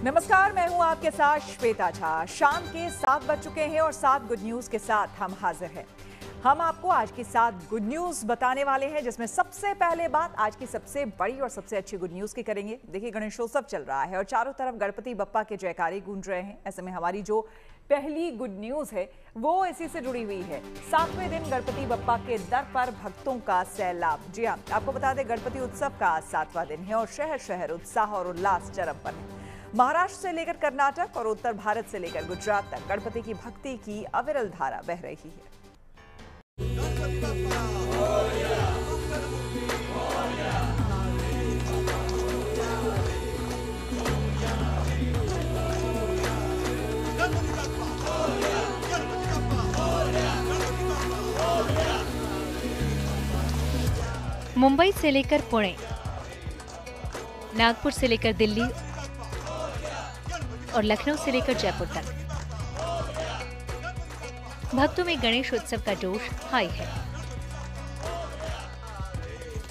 नमस्कार, मैं हूं आपके साथ श्वेता झा। शाम के 7 बज चुके हैं और 7 गुड न्यूज के साथ हम हाजिर हैं। हम आपको आज की 7 गुड न्यूज बताने वाले हैं, जिसमें सबसे पहले बात आज की सबसे बड़ी और सबसे अच्छी गुड न्यूज की करेंगे। देखिए, गणेशोत्सव चल रहा है और चारों तरफ गणपति बप्पा के जयकारे गूंज रहे हैं। ऐसे में हमारी जो पहली गुड न्यूज है वो इसी से जुड़ी हुई है। 7वें दिन गणपति बप्पा के दर पर भक्तों का सैलाब। जी हाँ, आपको बता दें, गणपति उत्सव का 7वां दिन है और शहर शहर उत्साह और उल्लास चरम पर है। महाराष्ट्र से लेकर कर्नाटक और उत्तर भारत से लेकर गुजरात तक गणपति की भक्ति की अविरल धारा बह रही है। मुंबई से लेकर पुणे, नागपुर से लेकर दिल्ली और लखनऊ से लेकर जयपुर तक भक्तों में गणेश उत्सव का जोश हाई है।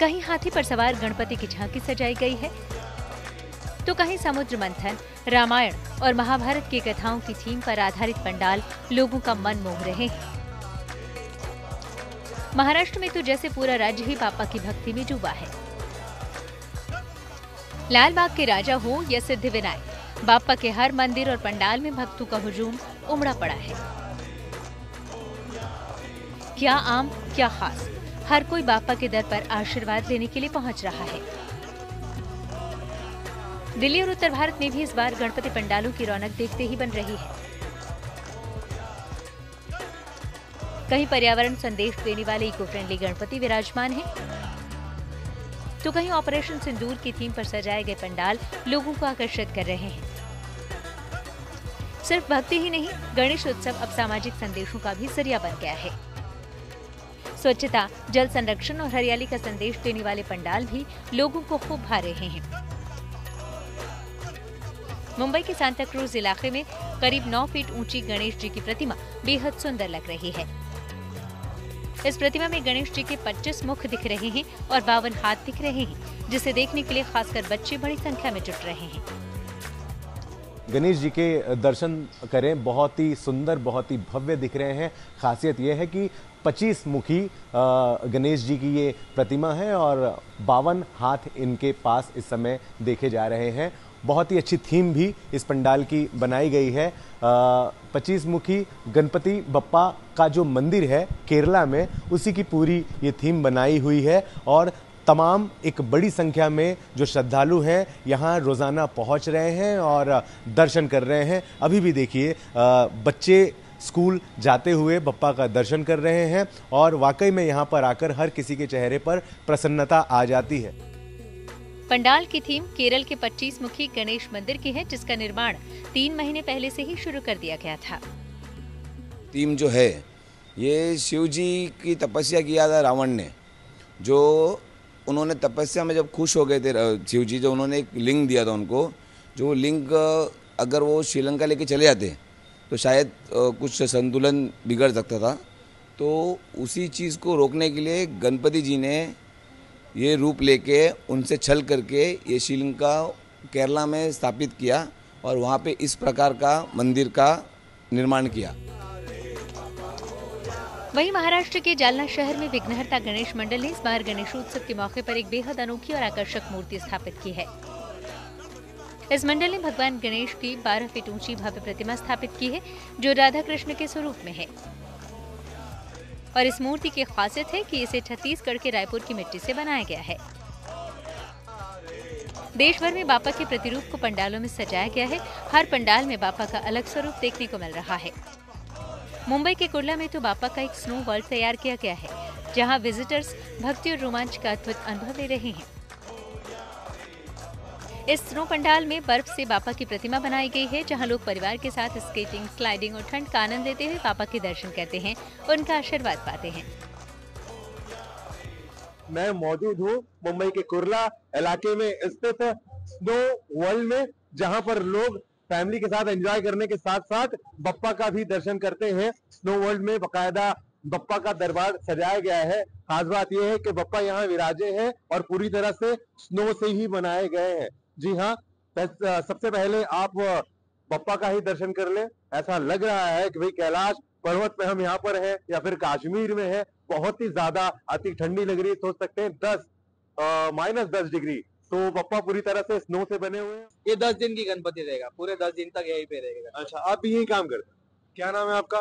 कहीं हाथी पर सवार गणपति की झांकी सजाई गई है, तो कहीं समुद्र मंथन, रामायण और महाभारत की कथाओं की थीम पर आधारित पंडाल लोगों का मन मोह रहे हैं। महाराष्ट्र में तो जैसे पूरा राज्य ही बाप्पा की भक्ति में डूबा है। लाल बाग के राजा हो या सिद्धिविनायक, बाप्पा के हर मंदिर और पंडाल में भक्तों का हुजूम उमड़ा पड़ा है। क्या आम क्या खास, हर कोई बाप्पा के दर पर आशीर्वाद लेने के लिए पहुंच रहा है। दिल्ली और उत्तर भारत में भी इस बार गणपति पंडालों की रौनक देखते ही बन रही है। कहीं पर्यावरण संदेश देने वाले इको फ्रेंडली गणपति विराजमान हैं, तो कहीं ऑपरेशन सिंदूर की थीम पर सजाए गए पंडाल लोगों को आकर्षित कर रहे हैं। सिर्फ भक्ति ही नहीं, गणेश उत्सव अब सामाजिक संदेशों का भी जरिया बन गया है। स्वच्छता, जल संरक्षण और हरियाली का संदेश देने वाले पंडाल भी लोगों को खूब भा रहे हैं। मुंबई के सांता क्रूज इलाके में करीब 9 फीट ऊंची गणेश जी की प्रतिमा बेहद सुंदर लग रही है। इस प्रतिमा में गणेश जी के 25 मुख दिख रहे हैं और 52 हाथ दिख रहे हैं, जिसे देखने के लिए खासकर बच्चे बड़ी संख्या में जुट रहे हैं। गणेश जी के दर्शन करें, बहुत ही सुंदर, बहुत ही भव्य दिख रहे हैं। खासियत यह है कि 25 मुखी गणेश जी की ये प्रतिमा है और 52 हाथ इनके पास इस समय देखे जा रहे हैं। बहुत ही अच्छी थीम भी इस पंडाल की बनाई गई है। 25 मुखी गणपति बप्पा का जो मंदिर है केरला में, उसी की पूरी ये थीम बनाई हुई है और तमाम एक बड़ी संख्या में जो श्रद्धालु हैं यहाँ रोज़ाना पहुँच रहे हैं और दर्शन कर रहे हैं। अभी भी देखिए, बच्चे स्कूल जाते हुए बप्पा का दर्शन कर रहे हैं और वाकई में यहाँ पर आकर हर किसी के चेहरे पर प्रसन्नता आ जाती है। पंडाल की थीम केरल के 25 मुखी गणेश मंदिर की है, जिसका निर्माण 3 महीने पहले से ही शुरू कर दिया गया था। थीम जो है, ये शिव जी की तपस्या किया था रावण ने। जो उन्होंने तपस्या में जब खुश हो गए थे शिव जी, जो उन्होंने एक लिंग दिया था उनको, जो लिंग अगर वो श्रीलंका लेके चले जाते तो शायद कुछ संतुलन बिगड़ सकता था। तो उसी चीज़ को रोकने के लिए गणपति जी ने ये रूप लेके उनसे छल करके ये श्रीलंका केरला में स्थापित किया और वहाँ पे इस प्रकार का मंदिर का निर्माण किया। वहीं महाराष्ट्र के जालना शहर में विघ्नहर्ता गणेश मंडल ने इस बार गणेशोत्सव के मौके पर एक बेहद अनोखी और आकर्षक मूर्ति स्थापित की है। इस मंडल ने भगवान गणेश की 12 फीट ऊंची भव्य प्रतिमा स्थापित की है, जो राधा कृष्ण के स्वरूप में है। और इस मूर्ति की खासियत है कि इसे छत्तीसगढ़ के रायपुर की मिट्टी से बनाया गया है। देश भर में बाप्पा के प्रतिरूप को पंडालों में सजाया गया है। हर पंडाल में बाप्पा का अलग स्वरूप देखने को मिल रहा है। मुंबई के कुर्ला में तो बाप्पा का एक स्नो वर्ल्ड तैयार किया गया है, जहां विजिटर्स भक्ति और रोमांच का अद्भुत अनुभव ले रहे हैं। इस स्नो पंडाल में बर्फ से बाप्पा की प्रतिमा बनाई गई है, जहां लोग परिवार के साथ स्केटिंग, स्लाइडिंग और ठंड का आनंद लेते हुए बाप्पा के दर्शन करते हैं, उनका आशीर्वाद पाते हैं। मैं मौजूद हूँ मुंबई के कुर्ला इलाके में स्थित स्नो वर्ल्ड में, जहां पर लोग फैमिली के साथ एंजॉय करने के साथ साथ बप्पा का भी दर्शन करते हैं। स्नो वर्ल्ड में बकायदा बप्पा का दरबार सजाया गया है। खास बात यह है कि बप्पा यहाँ विराजे हैं और पूरी तरह से स्नो से ही बनाए गए हैं। जी हाँ, सबसे पहले आप बप्पा का ही दर्शन कर लें। ऐसा लग रहा है कि भाई कैलाश पर्वत पे हम यहाँ पर हैं या फिर कश्मीर में है। बहुत ही ज्यादा अति ठंडी लग रही है, सोच सकते हैं -10 डिग्री। तो बप्पा पूरी तरह से स्नो से बने हुए हैं। ये 10 दिन की गणपति रहेगा, पूरे 10 दिन तक यहीं पे रहेगा। अच्छा, आप भी यही काम करते हैं? क्या नाम है आपका?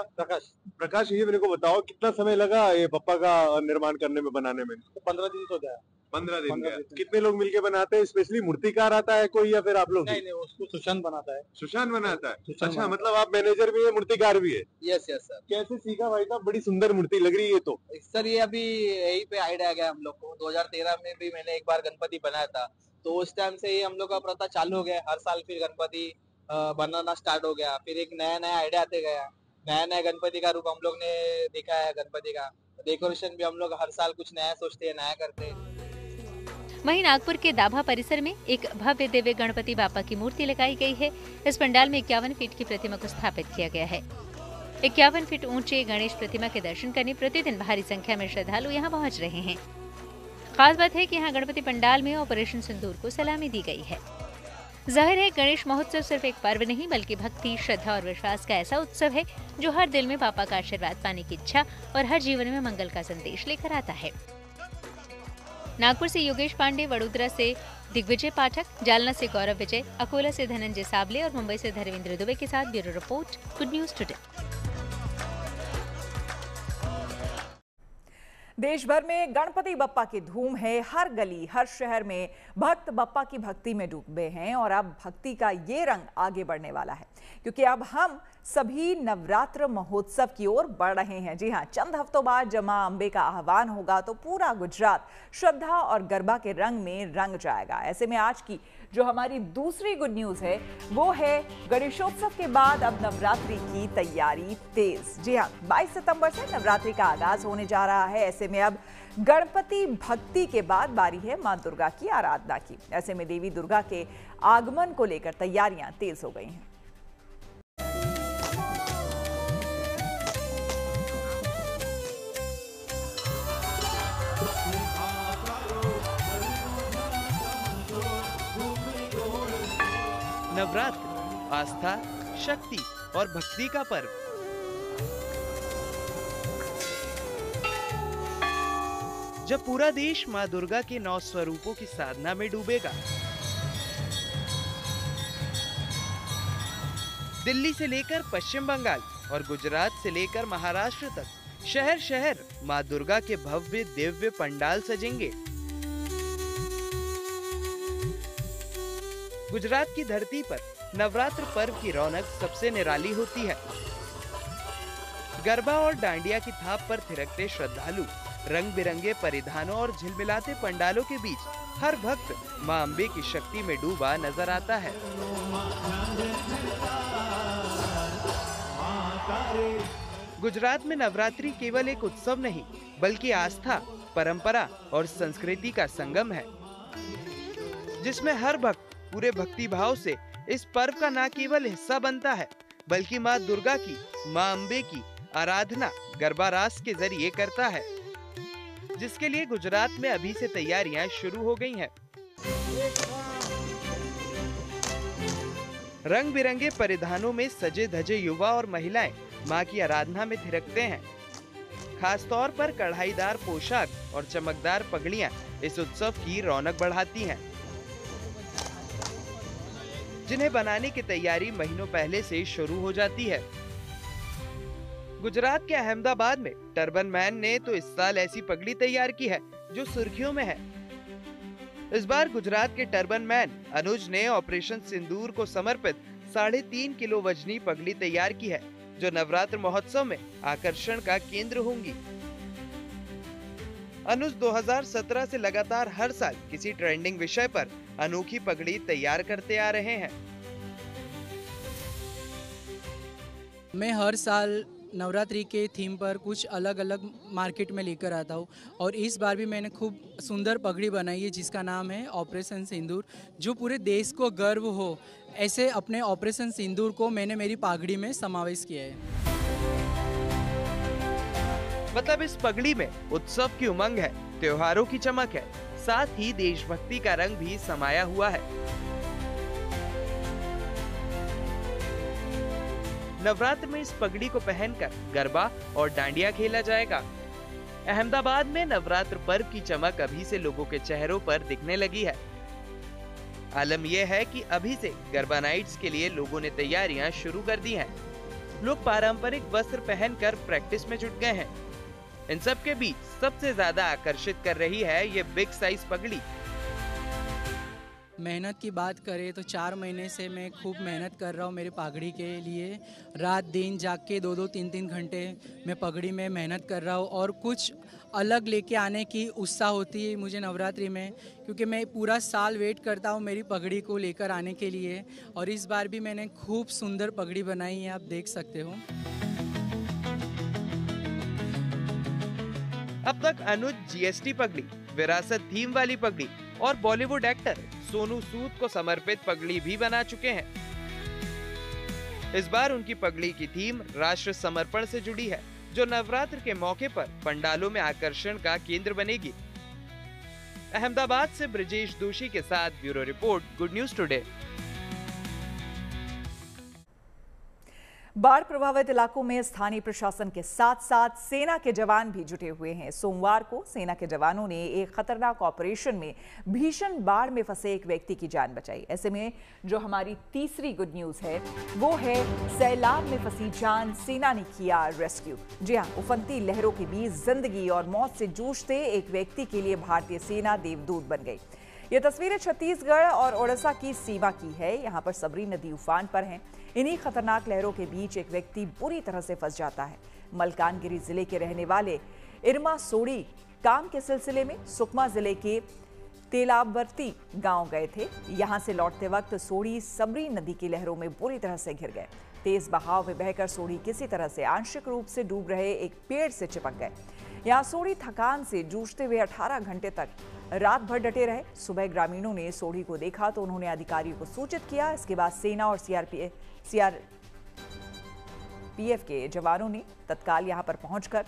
प्रकाश, ये मेरे को बताओ कितना समय लगा ये बप्पा का निर्माण करने में, बनाने में? तो 15 दिन तो गया। 15 दिन गया। कितने लोग मिलके बनाते हैं? स्पेशली मूर्तिकार आता है कोई या फिर आप लोग? नहीं, उसको सुशांत बनाता है। सुशांत बनाता है? अच्छा, मतलब आप मैनेजर भी है, मूर्तिकार भी है? Yes sir. कैसे सीखा भाई साहब? बड़ी सुंदर मूर्ति लग रही है तो। सर ये अभी यही पे आइडिया गया हम लोग को। 2013 में भी मैंने एक बार गणपति बनाया था, तो उस टाइम से ही हम लोग का प्रथा चालू हो गया। हर साल फिर गणपति बनाना स्टार्ट हो गया। फिर एक नया आइडिया आते गया, नया गणपति का रूप हम लोग ने देखा है। गणपति का डेकोरेशन भी हम लोग हर साल कुछ नया सोचते हैं, नया करते हैं। वहीं नागपुर के दाभा परिसर में एक भव्य दिव्य गणपति बापा की मूर्ति लगाई गई है। इस पंडाल में 51 फीट की प्रतिमा को स्थापित किया गया है। 51 फीट ऊंचे गणेश प्रतिमा के दर्शन करने प्रतिदिन भारी संख्या में श्रद्धालु यहां पहुंच रहे हैं। खास बात है कि यहां गणपति पंडाल में ऑपरेशन सिंदूर को सलामी दी गई है। जाहिर है गणेश महोत्सव सिर्फ एक पर्व नहीं बल्कि भक्ति, श्रद्धा और विश्वास का ऐसा उत्सव है जो हर दिल में पापा का आशीर्वाद पाने की इच्छा और हर जीवन में मंगल का संदेश लेकर आता है। नागपुर से योगेश पांडे, वडोदरा से दिग्विजय पाठक, जालना से गौरव विजय, अकोला से धनंजय साबले और मुंबई से धर्मेंद्र दुबे के साथ bureau report, good news today. देश भर में गणपति बप्पा की धूम है। हर गली, हर शहर में भक्त बप्पा की भक्ति में डूबे हैं और अब भक्ति का ये रंग आगे बढ़ने वाला है, क्योंकि अब हम सभी नवरात्र महोत्सव की ओर बढ़ रहे हैं। जी हां, चंद हफ्तों बाद जब मां अंबे का आह्वान होगा तो पूरा गुजरात श्रद्धा और गरबा के रंग में रंग जाएगा। ऐसे में आज की जो हमारी दूसरी गुड न्यूज है वो है गणेशोत्सव के बाद अब नवरात्रि की तैयारी तेज। जी हां, 22 सितंबर से नवरात्रि का आगाज होने जा रहा है। ऐसे में अब गणपति भक्ति के बाद बारी है मां दुर्गा की आराधना की। ऐसे में देवी दुर्गा के आगमन को लेकर तैयारियां तेज हो गई हैं। नवरात्र आस्था, शक्ति और भक्ति का पर्व। जब पूरा देश मां दुर्गा के 9 स्वरूपों की साधना में डूबेगा। दिल्ली से लेकर पश्चिम बंगाल और गुजरात से लेकर महाराष्ट्र तक शहर शहर मां दुर्गा के भव्य दिव्य पंडाल सजेंगे। गुजरात की धरती पर नवरात्र पर्व की रौनक सबसे निराली होती है। गरबा और डांडिया की थाप पर थिरकते श्रद्धालु, रंग बिरंगे परिधानों और झिलमिलाते पंडालों के बीच हर भक्त मां अंबे की शक्ति में डूबा नजर आता है। गुजरात में नवरात्रि केवल एक उत्सव नहीं बल्कि आस्था, परंपरा और संस्कृति का संगम है, जिसमें हर भक्त पूरे भक्ति भाव से इस पर्व का न केवल हिस्सा बनता है बल्कि मां दुर्गा की, मां अंबे की आराधना गरबा रास के जरिए करता है, जिसके लिए गुजरात में अभी से तैयारियां शुरू हो गई हैं। रंग बिरंगे परिधानों में सजे धजे युवा और महिलाएं मां की आराधना में थिरकते हैं। खास तौर पर कढ़ाईदार पोशाक और चमकदार पगड़ियां इस उत्सव की रौनक बढ़ाती हैं, जिन्हें बनाने की तैयारी महीनों पहले से शुरू हो जाती है। गुजरात के अहमदाबाद में टर्बन मैन ने तो इस साल ऐसी पगड़ी तैयार की है जो सुर्खियों में है। इस बार गुजरात के टर्बन मैन अनुज ने ऑपरेशन सिंदूर को समर्पित 3.5 किलो वजनी पगड़ी तैयार की है, जो नवरात्र महोत्सव में आकर्षण का केंद्र होंगी। अनुज 2017 से लगातार हर साल किसी ट्रेंडिंग विषय पर अनोखी पगड़ी तैयार करते आ रहे हैं। मैं हर साल नवरात्रि के थीम पर कुछ अलग अलग मार्केट में लेकर आता हूँ और इस बार भी मैंने खूब सुंदर पगड़ी बनाई है जिसका नाम है ऑपरेशन सिंदूर। जो पूरे देश को गर्व हो, ऐसे अपने ऑपरेशन सिंदूर को मैंने मेरी पगड़ी में समावेश किया है। मतलब इस पगड़ी में उत्सव की उमंग है, त्योहारों की चमक है, साथ ही देशभक्ति का रंग भी समाया हुआ है। नवरात्र में इस पगड़ी को पहनकर गरबा और डांडिया खेला जाएगा। अहमदाबाद में नवरात्र पर्व की चमक अभी से लोगों के चेहरों पर दिखने लगी है। आलम यह है कि अभी से गरबा नाइट्स के लिए लोगों ने तैयारियां शुरू कर दी हैं। लोग पारंपरिक वस्त्र पहनकर प्रैक्टिस में जुट गए हैं। इन सब के बीच सबसे ज्यादा आकर्षित कर रही है ये बिग साइज पगड़ी। मेहनत की बात करें तो 4 महीने से मैं खूब मेहनत कर रहा हूँ मेरी पगड़ी के लिए। रात दिन जाग के 2-2, 3-3 घंटे मैं पगड़ी में मेहनत कर रहा हूँ और कुछ अलग लेके आने की उत्साह होती है मुझे नवरात्रि में, क्योंकि मैं पूरा साल वेट करता हूँ मेरी पगड़ी को लेकर आने के लिए। और इस बार भी मैंने खूब सुंदर पगड़ी बनाई है, आप देख सकते हो। अब तक अनुज जीएसटी पगड़ी, विरासत थीम वाली पगड़ी और बॉलीवुड एक्टर सोनू सूद को समर्पित पगड़ी भी बना चुके हैं। इस बार उनकी पगड़ी की थीम राष्ट्र समर्पण से जुड़ी है, जो नवरात्र के मौके पर पंडालों में आकर्षण का केंद्र बनेगी। अहमदाबाद से ब्रजेश दोषी के साथ bureau report, good news today. बाढ़ प्रभावित इलाकों में स्थानीय प्रशासन के साथ साथ सेना के जवान भी जुटे हुए हैं। सोमवार को सेना के जवानों ने एक खतरनाक ऑपरेशन में भीषण बाढ़ में फंसे एक व्यक्ति की जान बचाई। ऐसे में जो हमारी तीसरी गुड न्यूज है वो है सैलाब में फंसी जान, सेना ने किया रेस्क्यू। जी हां, उफनती लहरों के बीच जिंदगी और मौत से जूझते एक व्यक्ति के लिए भारतीय सेना देवदूत बन गई। ये तस्वीरें छत्तीसगढ़ और ओडिशा की सीमा की है। यहाँ पर सबरी नदी उफान पर है। इन्हीं खतरनाक लहरों के बीच एक व्यक्ति बुरी तरह से फंस जाता है। मलकानगिरी जिले के रहने वाले इरमा सोड़ी काम के सिलसिले में सुकमा जिले के तेलावर्ती गांव गए थे। यहां से लौटते वक्त सोड़ी सबरी नदी की लहरों में बुरी तरह से घिर गए। तेज बहाव में बहकर सोड़ी किसी तरह से आंशिक रूप से डूब रहे एक पेड़ से चिपक गए। यहाँ सोड़ी थकान से जूझते हुए 18 घंटे तक रात भर डटे रहे। सुबह ग्रामीणों ने सोड़ी को देखा तो उन्होंने अधिकारियों को सूचित किया। इसके बाद सेना और सीआरपीएफ के जवानों ने तत्काल यहां पर पहुंचकर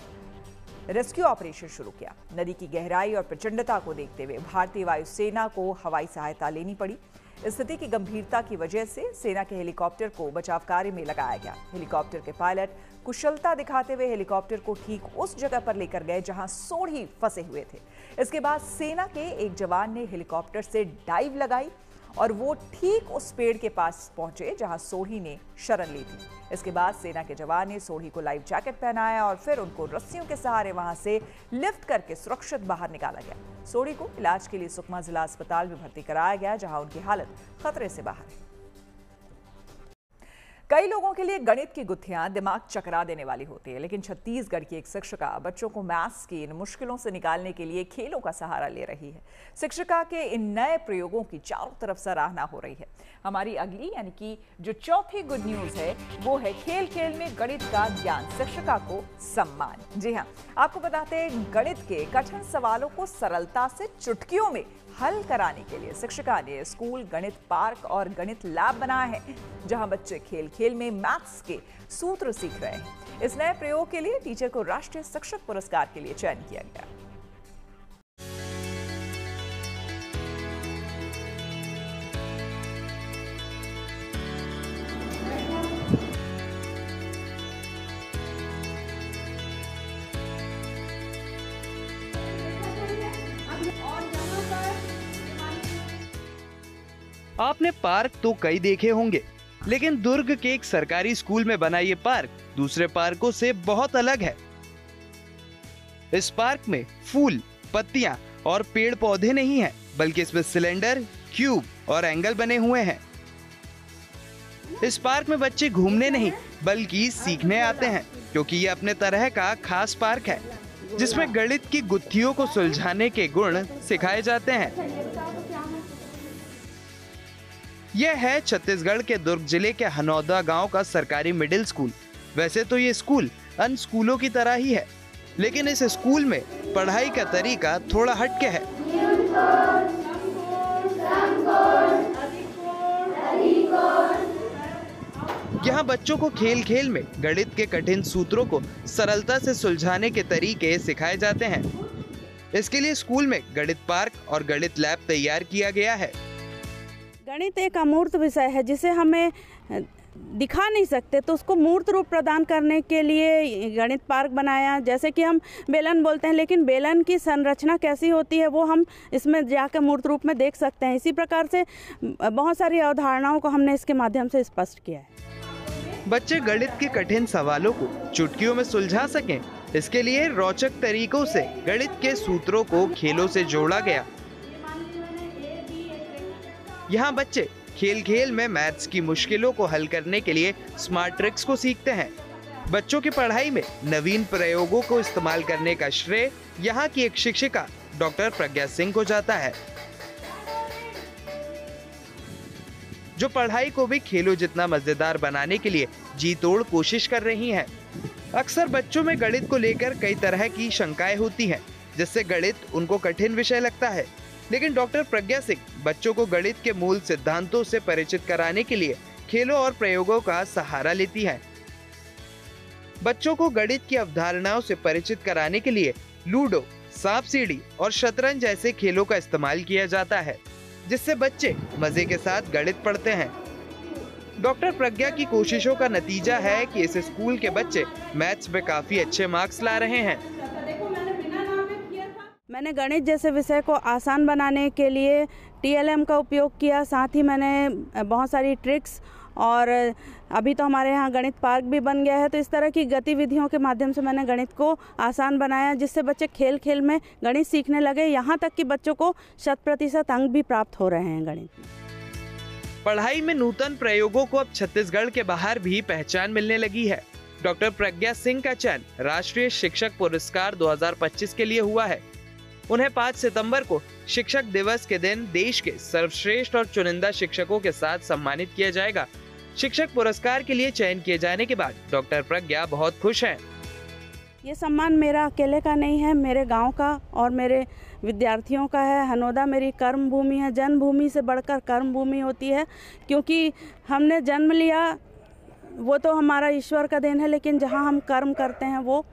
रेस्क्यू ऑपरेशन शुरू किया। नदी की गहराई और प्रचंडता को देखते हुए भारतीय वायुसेना को हवाई सहायता लेनी पड़ी। स्थिति की गंभीरता की वजह से सेना के हेलीकॉप्टर को बचाव कार्य में लगाया गया। हेलीकॉप्टर के पायलट कुशलता दिखाते हुए हेलीकॉप्टर को ठीक उस जगह पर लेकर गए जहां सोढ़ी फंसे हुए थे। इसके बाद सेना के एक जवान ने हेलीकॉप्टर से डाइव लगाई और वो ठीक उस पेड़ के पास पहुंचे जहां सोढ़ी ने शरण ली थी। इसके बाद सेना के जवान ने सोढ़ी को लाइफ जैकेट पहनाया और फिर उनको रस्सियों के सहारे वहां से लिफ्ट करके सुरक्षित बाहर निकाला गया। सोढ़ी को इलाज के लिए सुकमा जिला अस्पताल में भर्ती कराया गया, जहां उनकी हालत खतरे से बाहर है। कई लोगों के लिए गणित की गुत्थियां दिमाग चकरा देने वाली होती है, लेकिन छत्तीसगढ़ की एक शिक्षिका बच्चों को मैथ्स की इन मुश्किलों से निकालने के लिए खेलों का सहारा ले रही है। शिक्षिका के इन नए प्रयोगों की चारों तरफ सराहना हो रही है। हमारी अगली यानी कि जो चौथी गुड न्यूज है वो है खेल खेल में गणित का ज्ञान, शिक्षिका को सम्मान। जी हाँ, आपको बताते हैं गणित के कठिन सवालों को सरलता से चुटकियों में हल कराने के लिए शिक्षिका ने स्कूल गणित पार्क और गणित लैब बनाया है, जहां बच्चे खेल खेल में मैथ्स के सूत्र सीख रहे हैं। इस नए प्रयोग के लिए टीचर को राष्ट्रीय शिक्षक पुरस्कार के लिए चयन किया गया। आपने पार्क तो कई देखे होंगे, लेकिन दुर्ग के एक सरकारी स्कूल में बना ये पार्क दूसरे पार्कों से बहुत अलग है। इस पार्क में फूल, पत्तियां और पेड़ पौधे नहीं हैं, बल्कि इसमें सिलेंडर, क्यूब और एंगल बने हुए हैं। इस पार्क में बच्चे घूमने नहीं बल्कि सीखने आते हैं, क्योंकि ये अपने तरह का खास पार्क है जिसमें गणित की गुत्थियों को सुलझाने के गुण सिखाए जाते हैं। यह है छत्तीसगढ़ के दुर्ग जिले के हनौदा गांव का सरकारी मिडिल स्कूल। वैसे तो ये स्कूल अन्य स्कूलों की तरह ही है, लेकिन इस स्कूल में पढ़ाई का तरीका थोड़ा हटके है। यहाँ बच्चों को खेल खेल में गणित के कठिन सूत्रों को सरलता से सुलझाने के तरीके सिखाए जाते हैं। इसके लिए स्कूल में गणित पार्क और गणित लैब तैयार किया गया है। गणित एक अमूर्त विषय है जिसे हमें दिखा नहीं सकते, तो उसको मूर्त रूप प्रदान करने के लिए गणित पार्क बनाया। जैसे कि हम बेलन बोलते हैं, लेकिन बेलन की संरचना कैसी होती है वो हम इसमें जाकर मूर्त रूप में देख सकते हैं। इसी प्रकार से बहुत सारी अवधारणाओं को हमने इसके माध्यम से स्पष्ट किया है। बच्चे गणित के कठिन सवालों को चुटकियों में सुलझा सकें, इसके लिए रोचक तरीकों से गणित के सूत्रों को खेलों से जोड़ा गया। यहाँ बच्चे खेल खेल में मैथ्स की मुश्किलों को हल करने के लिए स्मार्ट ट्रिक्स को सीखते हैं। बच्चों की पढ़ाई में नवीन प्रयोगों को इस्तेमाल करने का श्रेय यहाँ की एक शिक्षिका डॉक्टर प्रज्ञा सिंह को जाता है, जो पढ़ाई को भी खेलों जितना मजेदार बनाने के लिए जी तोड़ कोशिश कर रही हैं। अक्सर बच्चों में गणित को लेकर कई तरह की शंकाएं होती हैं, जिससे गणित उनको कठिन विषय लगता है। लेकिन डॉक्टर प्रज्ञा सिंह बच्चों को गणित के मूल सिद्धांतों से परिचित कराने के लिए खेलों और प्रयोगों का सहारा लेती है। बच्चों को गणित की अवधारणाओं से परिचित कराने के लिए लूडो, सांप सीढ़ी और शतरंज जैसे खेलों का इस्तेमाल किया जाता है, जिससे बच्चे मजे के साथ गणित पढ़ते हैं। डॉक्टर प्रज्ञा की कोशिशों का नतीजा है कि इस स्कूल के बच्चे मैथ्स में काफी अच्छे मार्क्स ला रहे हैं। मैंने गणित जैसे विषय को आसान बनाने के लिए TLM का उपयोग किया। साथ ही मैंने बहुत सारी ट्रिक्स, और अभी तो हमारे यहाँ गणित पार्क भी बन गया है, तो इस तरह की गतिविधियों के माध्यम से मैंने गणित को आसान बनाया, जिससे बच्चे खेल खेल में गणित सीखने लगे। यहाँ तक कि बच्चों को 100% अंक भी प्राप्त हो रहे हैं गणित में। पढ़ाई में नूतन प्रयोगों को अब छत्तीसगढ़ के बाहर भी पहचान मिलने लगी है। डॉक्टर प्रज्ञा सिंह का चयन राष्ट्रीय शिक्षक पुरस्कार 2025 के लिए हुआ है। उन्हें 5 सितंबर को शिक्षक दिवस के दिन देश के सर्वश्रेष्ठ और चुनिंदा शिक्षकों के साथ सम्मानित किया जाएगा। शिक्षक पुरस्कार के लिए चयन किए जाने के बाद डॉक्टर प्रज्ञा बहुत खुश हैं। ये सम्मान मेरा अकेले का नहीं है, मेरे गांव का और मेरे विद्यार्थियों का है। हनोदा मेरी कर्म भूमि है। जन्मभूमि से बढ़कर कर्म भूमि होती है, क्योंकि हमने जन्म लिया वो तो हमारा ईश्वर का देन है, लेकिन जहां हम कर्म करते हैं वो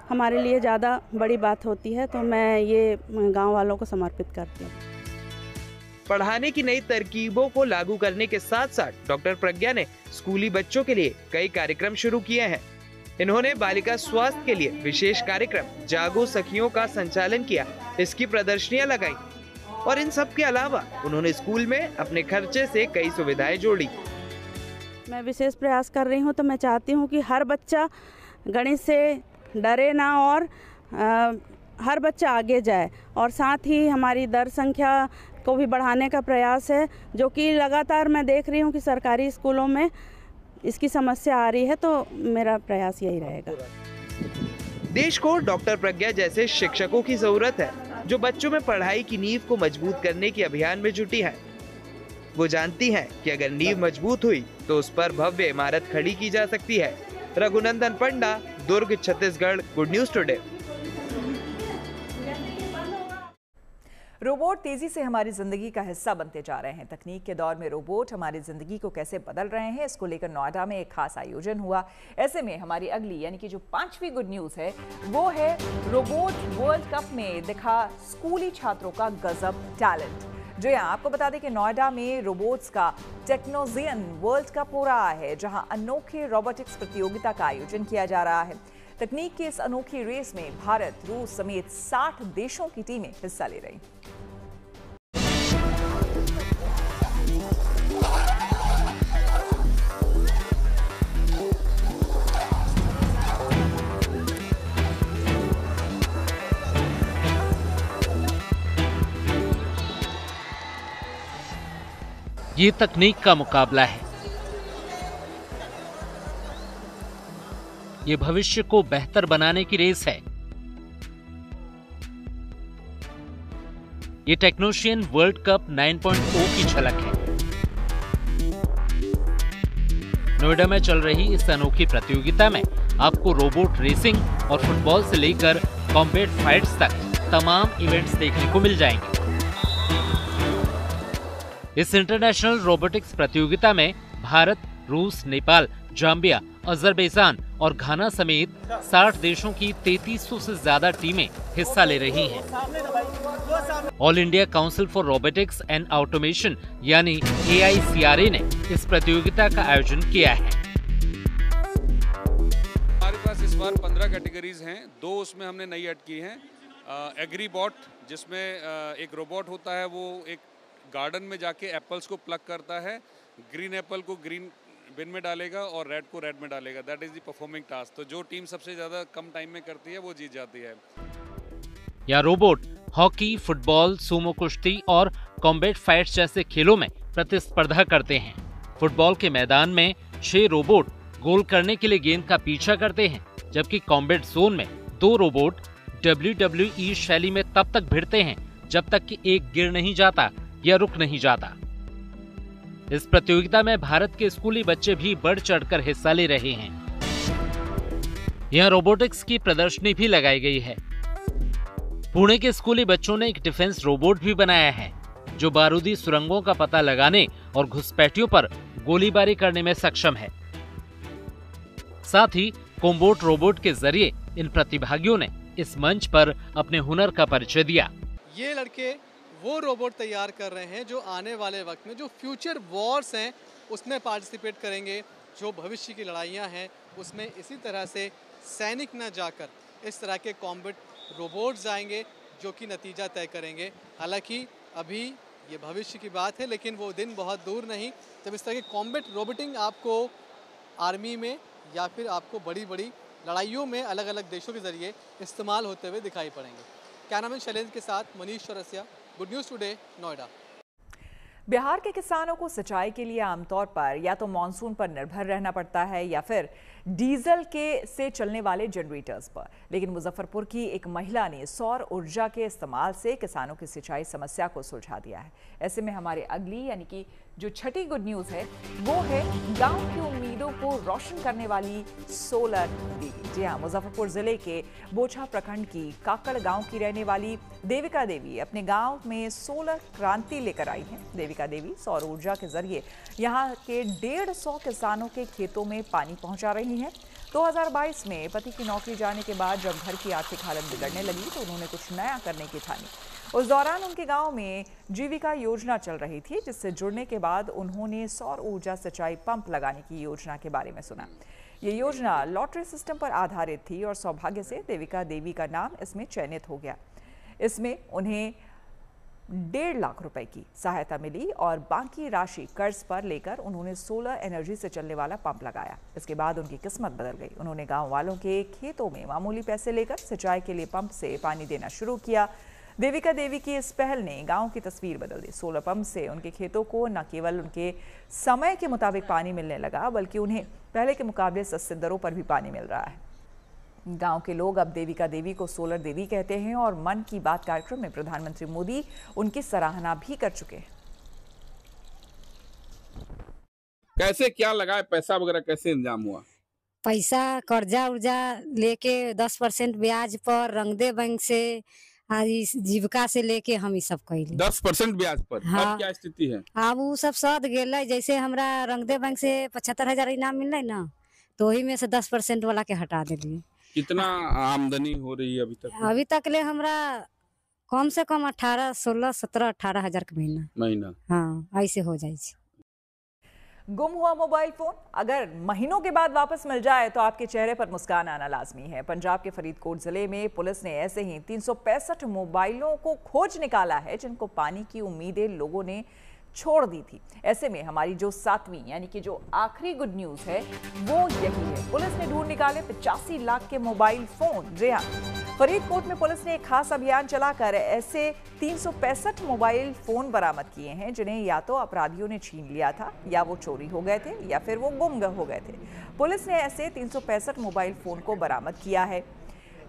हमारे लिए ज़्यादा बड़ी बात होती है। तो मैं ये गांव वालों को समर्पित करती हूँ। पढ़ाने की नई तरकीबों को लागू करने के साथ साथ डॉक्टर प्रज्ञा ने स्कूली बच्चों के लिए कई कार्यक्रम शुरू किए हैं। इन्होंने बालिका स्वास्थ्य के लिए विशेष कार्यक्रम जागो सखियों का संचालन किया, इसकी प्रदर्शनियां लगाई, और इन सब के अलावा उन्होंने स्कूल में अपने खर्चे से कई सुविधाएं जोड़ी। मैं विशेष प्रयास कर रही हूँ, तो मैं चाहती हूँ कि हर बच्चा गणित से डरे ना और हर बच्चा आगे जाए, और साथ ही हमारी दर संख्या को भी बढ़ाने का प्रयास है, जो कि लगातार मैं देख रही हूँ कि सरकारी स्कूलों में इसकी समस्या आ रही है। तो मेरा प्रयास यही रहेगा। देश को डॉक्टर प्रज्ञा जैसे शिक्षकों की जरूरत है, जो बच्चों में पढ़ाई की नींव को मजबूत करने के अभियान में जुटी है। वो जानती हैं कि अगर नींव मजबूत हुई तो उस पर भव्य इमारत खड़ी की जा सकती है। Raghunandan Panda, Durg, Chhattisgarh, good news today. Robot तेजी से हमारी जिंदगी का हिस्सा बनते जा रहे हैं। तकनीक के दौर में रोबोट हमारी जिंदगी को कैसे बदल रहे हैं, इसको लेकर नोएडा में एक खास आयोजन हुआ। ऐसे में हमारी अगली यानी कि जो 5वीं गुड न्यूज है वो है रोबोट वर्ल्ड कप में दिखा स्कूली छात्रों का गजब टैलेंट। जो यहाँ आपको बता दें कि नोएडा में रोबोट्स का टेक्नोजियन वर्ल्ड कप हो रहा है, जहां अनोखे रोबोटिक्स प्रतियोगिता का आयोजन किया जा रहा है। तकनीक की इस अनोखी रेस में भारत, रूस समेत 60 देशों की टीमें हिस्सा ले रही। ये तकनीक का मुकाबला है। ये भविष्य को बेहतर बनाने की रेस है। ये टेक्नोशियन वर्ल्ड कप 9.0 की झलक है। नोएडा में चल रही इस अनोखी प्रतियोगिता में आपको रोबोट रेसिंग और फुटबॉल से लेकर कॉम्बैट फाइट्स तक तमाम इवेंट्स देखने को मिल जाएंगे। इस इंटरनेशनल रोबोटिक्स प्रतियोगिता में भारत, रूस, नेपाल, जाम्बिया, अजरबैजान और घाना समेत 60 देशों की 3300 से ज्यादा टीमें हिस्सा ले रही हैं। All India council for robotics and automation यानी AICRA ने इस प्रतियोगिता का आयोजन किया है। हमारे पास इस बार 15 कैटेगरीज हैं, 2 उसमें हमने नई ऐड की हैं। एग्रीबॉट, जिसमें एक रोबोट होता है, वो एक गार्डन में जाके एप्पल्स को प्लग करता है, ग्रीन एप्पल को ग्रीन बिन में डालेगा और रेड को रेड में डालेगा। That is the performing task. तो जो टीम सबसे ज्यादा कम टाइम में करती है वो जीत जाती है। यह रोबोट हॉकी, फुटबॉल, सूमो कुश्ती और कॉम्बैट फाइट्स जैसे खेलों में प्रतिस्पर्धा करते हैं। फुटबॉल के मैदान में 6 रोबोट गोल करने के लिए गेंद का पीछा करते हैं, जबकि कॉम्बैट जोन में 2 रोबोट WWE शैली में तब तक भिड़ते हैं जब तक कि एक गिर नहीं जाता या रुक नहीं जाता। इस प्रतियोगिता में भारत के स्कूली बच्चे भी बढ़ चढ़कर हिस्सा ले रहे हैं। यहां रोबोटिक्स की प्रदर्शनी भी लगाई गई है। पुणे के स्कूली बच्चों ने एक डिफेंस रोबोट भी बनाया है, जो बारूदी सुरंगों का पता लगाने और घुसपैठियों पर गोलीबारी करने में सक्षम है। साथ ही कॉम्बैट रोबोट के जरिए इन प्रतिभागियों ने इस मंच पर अपने हुनर का परिचय दिया। ये लड़के वो रोबोट तैयार कर रहे हैं जो आने वाले वक्त में जो फ्यूचर वॉर्स हैं उसमें पार्टिसिपेट करेंगे, जो भविष्य की लड़ाइयाँ हैं उसमें इसी तरह से सैनिक न जाकर इस तरह के कॉम्बैट रोबोट्स आएंगे जो कि नतीजा तय करेंगे। हालांकि अभी ये भविष्य की बात है, लेकिन वो दिन बहुत दूर नहीं जब इस तरह के कॉम्बैट रोबोटिंग आपको आर्मी में या फिर आपको बड़ी बड़ी लड़ाइयों में अलग अलग देशों के जरिए इस्तेमाल होते हुए दिखाई पड़ेंगे। कैमरामैन शैलेंद्र के साथ Manish Chaurasia, good news today, Noida. Bihar के किसानों को सिंचाई के लिए आमतौर पर या तो मानसून पर निर्भर रहना पड़ता है या फिर डीजल से चलने वाले जनरेटर्स पर। लेकिन मुजफ्फरपुर की एक महिला ने सौर ऊर्जा के इस्तेमाल से किसानों की सिंचाई समस्या को सुलझा दिया है। ऐसे में हमारे अगली यानी कि जो छठी गुड न्यूज़ है वो है गांव की उम्मीदों को रोशन करने वाली सोलर दीदी। जी हाँ, मुजफ्फरपुर जिले के बोछा प्रखंड की काकड़ गांव की रहने वाली देविका देवी अपने गांव में सोलर क्रांति लेकर आई हैं। देविका देवी सौर ऊर्जा के जरिए यहाँ के 150 किसानों के खेतों में पानी पहुंचा रही हैं। 2022 में पति की नौकरी जाने के बाद जब घर की आर्थिक हालत बिगड़ने लगी तो उन्होंने कुछ नया करने की ठानी। उस दौरान उनके गांव में जीविका योजना चल रही थी, जिससे जुड़ने के बाद उन्होंने सौर ऊर्जा सिंचाई पंप लगाने की योजना के बारे में सुना। ये योजना लॉटरी सिस्टम पर आधारित थी और सौभाग्य से देविका देवी का नाम इसमें चयनित हो गया। इसमें उन्हें 1.5 लाख रुपए की सहायता मिली और बाकी राशि कर्ज पर लेकर उन्होंने सोलर एनर्जी से चलने वाला पंप लगाया। इसके बाद उनकी किस्मत बदल गई। उन्होंने गांव वालों के खेतों में मामूली पैसे लेकर सिंचाई के लिए पंप से पानी देना शुरू किया। देविका देवी की इस पहल ने गांव की तस्वीर बदल दी। सोलर पंप से उनके खेतों को न केवल उनके समय के मुताबिक पानी मिलने लगा, बल्कि उन्हें पहले के मुकाबले सस्ते दरों पर भी पानी मिल रहा है। गांव के लोग अब देविका देवी को सोलर देवी कहते हैं और मन की बात कार्यक्रम में प्रधानमंत्री मोदी उनकी सराहना भी कर चुके हैं। कैसे क्या लगाए, पैसा वगैरह कैसे इंतजाम हुआ? पैसा कर्जा उर्जा लेके 10% ब्याज पर रंगदे बैंक से जीविका से लेके हम ये सब कैली। 10% ब्याज पर? हाँ। अब क्या स्थिति है? अब वो सब सद गेल। जैसे हमरा रंगदे बैंक से 75,000 इनाम मिल ना, तो वही में से 10% वाला के हटा दिलिए। कितना आमदनी हो रही है अभी तक? अभी तक ले हमरा कम से कम 18, 16, 17, 18 हजार के महीना। हाँ, ऐसे हो जाए। गुम हुआ मोबाइल फोन अगर महीनों के बाद वापस मिल जाए तो आपके चेहरे पर मुस्कान आना लाजमी है। पंजाब के फरीदकोट जिले में पुलिस ने ऐसे ही 365 मोबाइलों को खोज निकाला है जिनको पाने की उम्मीदें लोगों ने छोड़ दी थी। ऐसे में हमारी जो 7वीं यानी कि जो आखिरी गुड न्यूज़ है वो यही है। पुलिस ने ढूंढ निकाले 85 लाख के मोबाइल फोन। जी हाँ, फरीदकोट में पुलिस ने एक खास अभियान चलाकर ऐसे 365 मोबाइल फोन बरामद किए हैं जिन्हें या तो अपराधियों ने छीन लिया था, या वो चोरी हो गए थे, या फिर वो गुम हो गए थे। पुलिस ने ऐसे 365 मोबाइल फोन को बरामद किया है,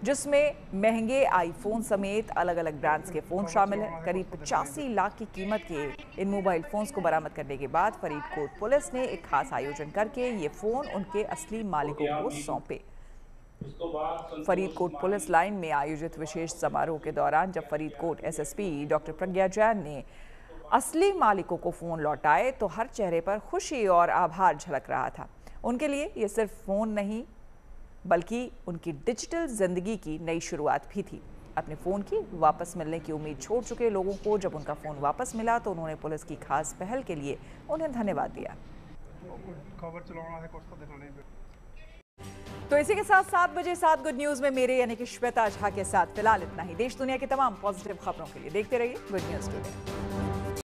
जिसमें महंगे आईफोन समेत अलग अलग ब्रांड्स के फोन शामिल हैं। करीब 85 लाख की कीमत के इन मोबाइल फोन्स को बरामद करने के बाद फरीदकोट पुलिस ने एक खास आयोजन करके ये फोन उनके असली मालिकों को सौंपे। फरीदकोट पुलिस लाइन में आयोजित विशेष समारोह के दौरान जब फरीदकोट एसएसपी डॉक्टर प्रज्ञा जैन ने असली मालिकों को फ़ोन लौटाए तो हर चेहरे पर खुशी और आभार झलक रहा था। उनके लिए ये सिर्फ फ़ोन नहीं बल्कि उनकी डिजिटल ज़िंदगी की नई शुरुआत भी थी। अपने फ़ोन की वापस मिलने की उम्मीद छोड़ चुके लोगों को जब उनका फ़ोन वापस मिला तो उन्होंने पुलिस की खास पहल के लिए उन्हें धन्यवाद दिया। तो इसी के साथ 7 बजे 7 गुड न्यूज़ में मेरे यानी कि श्वेता झा के साथ फिलहाल इतना ही। देश दुनिया की तमाम पॉजिटिव खबरों के लिए देखते रहिए गुड न्यूज़ टुडे।